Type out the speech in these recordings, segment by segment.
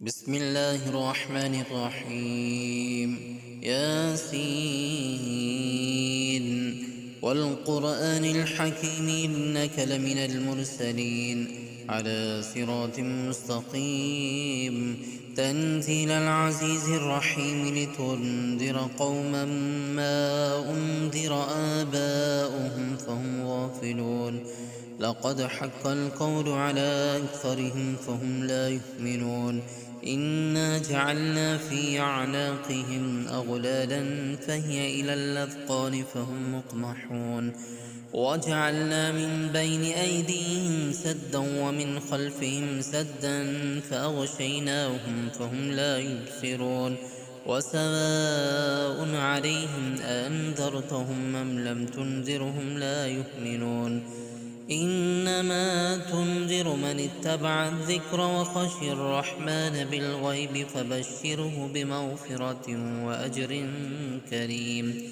بسم الله الرحمن الرحيم. ياسين والقرآن الحكيم إنك لمن المرسلين على صراط مستقيم تنزيل العزيز الرحيم لتنذر قوما ما أنذر آباؤهم فهم غافلون. لقد حق القول على أكثرهم فهم لا يؤمنون. إنا جعلنا في أعناقهم أغلالا فهي إلى الأذقان فهم مقمحون. وجعلنا من بين أيديهم سدا ومن خلفهم سدا فأغشيناهم فهم لا يبصرون. وسواء عليهم أأنذرتهم أم لم تنذرهم لا يؤمنون. إنما تنذر من اتبع الذكر وخشي الرحمن بالغيب فبشره بمغفرة وأجر كريم.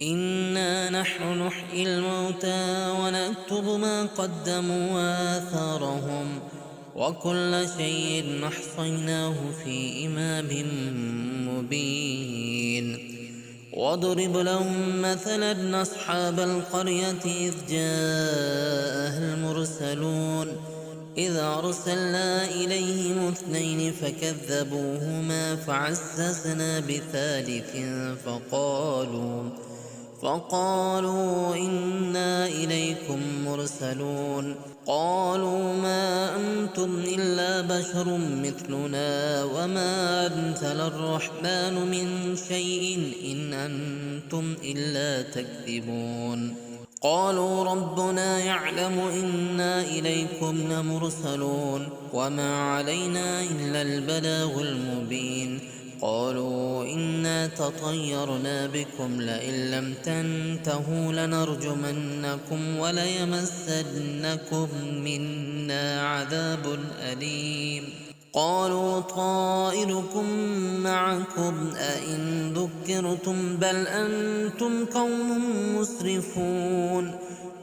إنا نحن نحيي الموتى ونكتب ما قدموا وآثارهم وكل شيء أحصيناه في إمام مبين. واضرب لهم مثلا أصحاب القرية إذ جاءها المرسلون إذ أرسلنا إليهم اثنين فكذبوهما فعززنا بثالث فقالوا إنا إليكم مرسلون. قالوا ما أنتم إلا بشر مثلنا وما أنزل الرحمن من شيء إن أنتم إلا تكذبون. قالوا ربنا يعلم إنا إليكم لمرسلون وما علينا إلا البلاغ المبين. قالوا إنا تطيرنا بكم لئن لم تنتهوا لنرجمنكم وليمسنكم منا عذاب أليم. قالوا طائركم معكم أئن ذكرتم بل أنتم قوم مسرفون.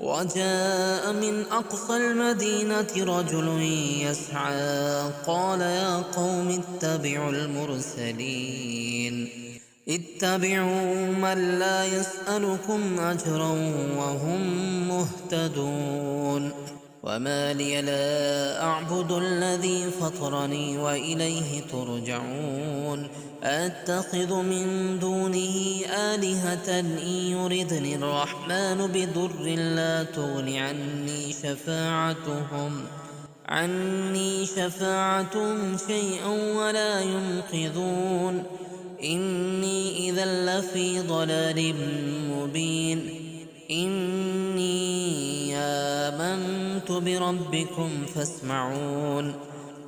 وجاء من أقصى المدينة رجل يسعى قال يا قوم اتبعوا المرسلين اتبعوا من لا يسألكم أجرا وهم مهتدون. وما لي لا أعبد الذي فطرني وإليه ترجعون. أتخذ من دونه آلهة إن يردني الرحمن بضر لا تغن عني شفاعتهم شيئا ولا ينقذون. إني إذا لفي ضلال مبين. إني آمنت بربكم فاسمعون.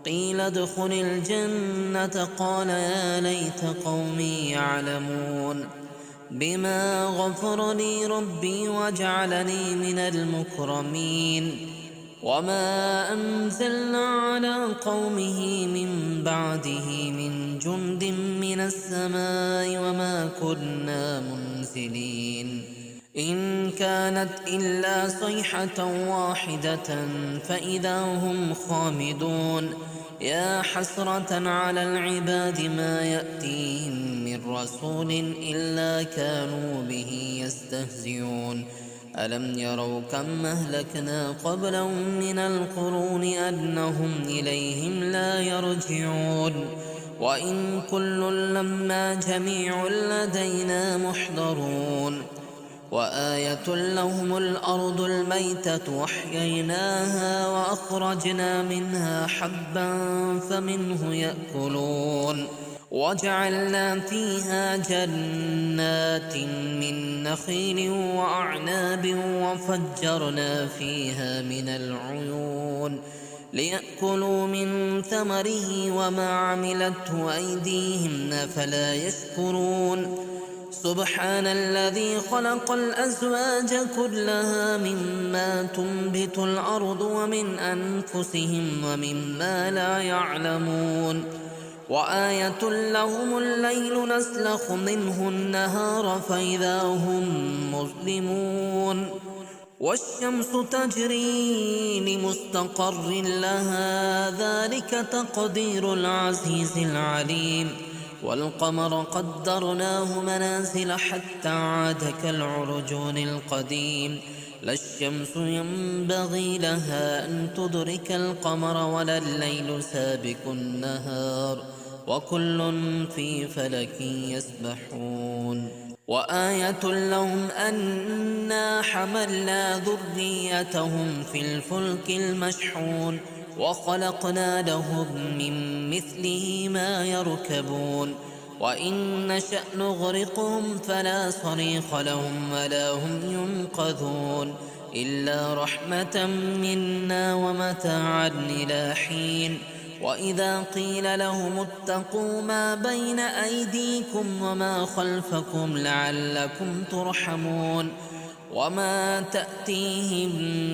قيل ادخل الجنة قال يا ليت قومي يعلمون. بما غفر لي ربي وجعلني من المكرمين. وما أنزلنا على قومه من بعده من جند من السماء وما كنا منزلين. إن كانت إلا صيحة واحدة فإذا هم خامدون. يا حسرة على العباد ما يأتيهم من رسول إلا كانوا به يستهزئون. ألم يروا كم أهلكنا قبلهم من القرون أنهم إليهم لا يرجعون. وإن كل لما جميع لدينا محضرون. وآية لهم الأرض الميتة وأحييناها وأخرجنا منها حبا فمنه يأكلون. وجعلنا فيها جنات من نخيل وأعناب وفجرنا فيها من العيون ليأكلوا من ثمره وما عملته أيديهم أفلا يشكرون. سبحان الذي خلق الأزواج كلها مما تنبت الأرض ومن أنفسهم ومما لا يعلمون. وآية لهم الليل نسلخ منه النهار فإذا هم مظلمون. والشمس تجري لمستقر لها ذلك تقدير العزيز العليم والقمر قدرناه منازل حتى عاد كالعرجون القديم لا الشمس ينبغي لها أن تدرك القمر ولا الليل سابق النهار وكل في فلك يسبحون وآية لهم أنا حملنا ذريتهم في الفلك المشحون وخلقنا لهم من مثله ما يركبون وإن نشأ نغرقهم فلا صريخ لهم ولا هم ينقذون إلا رحمة منا ومتاعا إلى حين وإذا قيل لهم اتقوا ما بين أيديكم وما خلفكم لعلكم ترحمون وما تأتيهم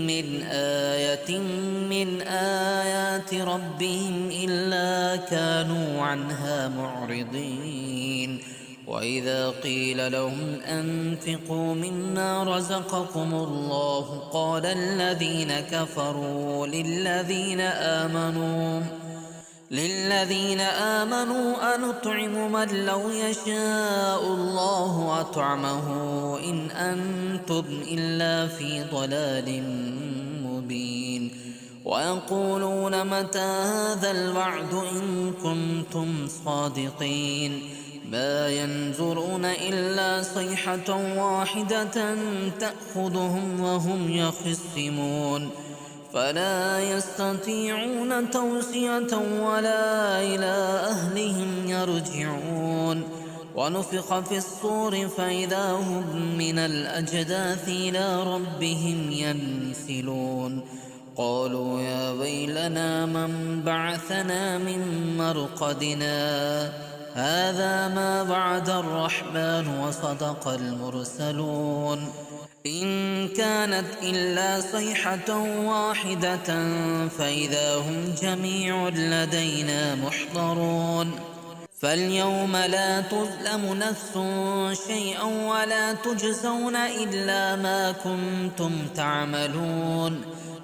من آية من آيات ربهم إلا كانوا عنها معرضين وإذا قيل لهم أنفقوا مما رزقكم الله قال الذين كفروا للذين آمنوا أنطعم من لو يشاء الله أطعمه إن أنتم إلا في ضلال مبين ويقولون متى هذا الوعد إن كنتم صادقين ما ينظرون إلا صيحة واحدة تأخذهم وهم يخصمون فلا يستطيعون توصية ولا إلى أهلهم يرجعون ونفخ في الصور فإذا هم من الأجداث إلى ربهم ينسلون قالوا يا ويلنا من بعثنا من مرقدنا هذا ما وعد الرحمن وصدق المرسلون إن كانت إلا صيحة واحدة فإذا هم جميع لدينا محضرون فاليوم لا تظلم نفس شيئا ولا تجزون إلا ما كنتم تعملون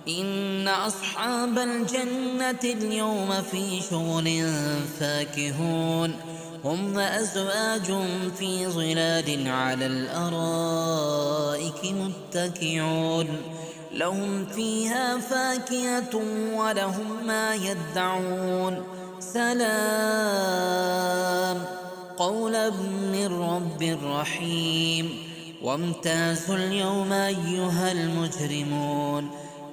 إن أصحاب الجنة اليوم في شغل فاكهون هم وأزواج في ظلال على الأرائك متكئون لهم فيها فاكهة ولهم ما يدعون سلام قولا من رب رحيم وامتازوا اليوم أيها المجرمون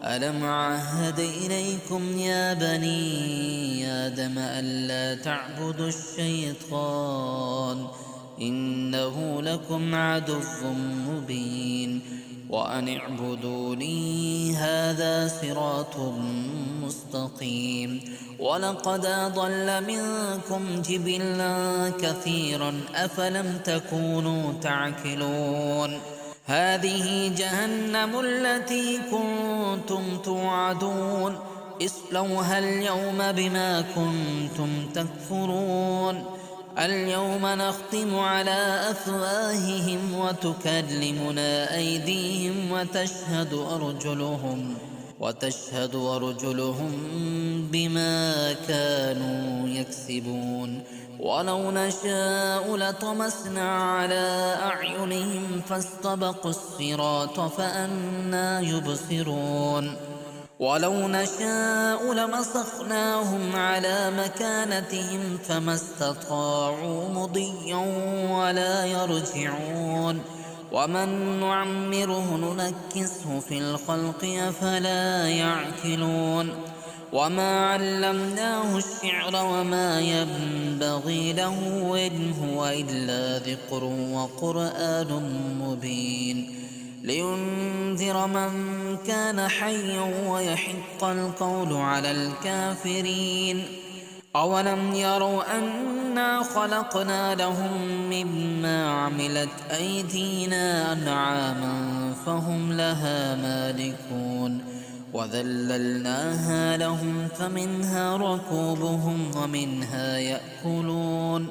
ألم عهد إليكم يا بني آدم ألا تعبدوا الشيطان إنه لكم عدو مبين وأن اعبدوني هذا صراط مستقيم ولقد أضل منكم جبلا كثيرا أفلم تكونوا تعقلون هذه جهنم التي كنتم توعدون اصلوها اليوم بما كنتم تكفرون اليوم نختم على أفواههم وتكلمنا أيديهم وتشهد أرجلهم بما كانوا يكسبون ولو نشاء لطمسنا على أعينهم فاستبقوا الصراط فأنى يبصرون ولو نشاء لمسخناهم على مكانتهم فما استطاعوا مضيا ولا يرجعون ومن نعمره ننكسه في الخلق أفلا يعقلون وما علمناه الشعر وما ينبغي له إن هو إلا ذكر وقرآن مبين لينذر من كان حيا ويحق القول على الكافرين أولم يروا أنا خلقنا لهم مما عملت أيدينا أنعاما فهم لها مالكون وذللناها لهم فمنها ركوبهم ومنها يأكلون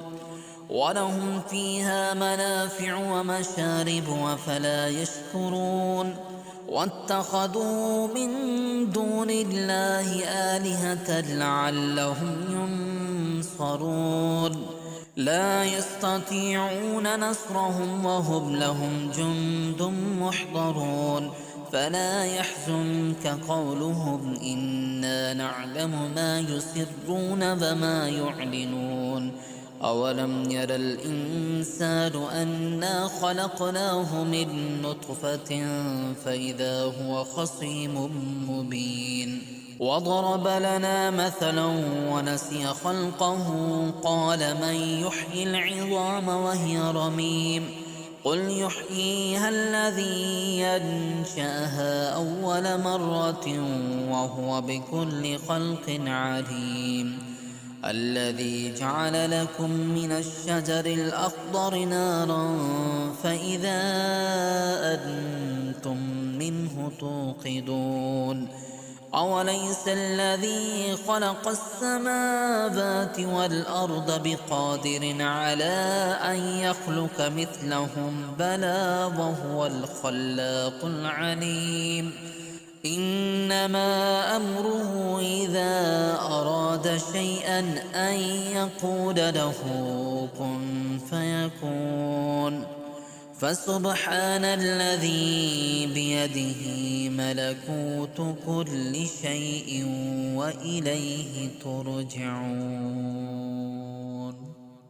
ولهم فيها منافع ومشارب أفلا يشكرون واتخذوا من دون الله آلهة لعلهم ينصرون لا يستطيعون نصرهم وهم لهم جند محضرون فلا يحزنك قولهم إنا نعلم ما يسرون وما يعلنون أولم ير الإنسان أنا خلقناه من نطفة فإذا هو خصيم مبين وضرب لنا مثلا ونسي خلقه قال من يحيي العظام وهي رميم قل يحييها الذي ينشأها أول مرة وهو بكل خلق عليم الذي جعل لكم من الشجر الأخضر نارا فإذا أنتم منه توقدون أوليس الذي خلق السماوات والأرض بقادر على أن يخلق مثلهم بلى وهو الخلاق العليم إنما أمره إذا أراد شيئا أن يقول له كن فيكون فسبحان الذي بيده ملكوت كل شيء وإليه ترجعون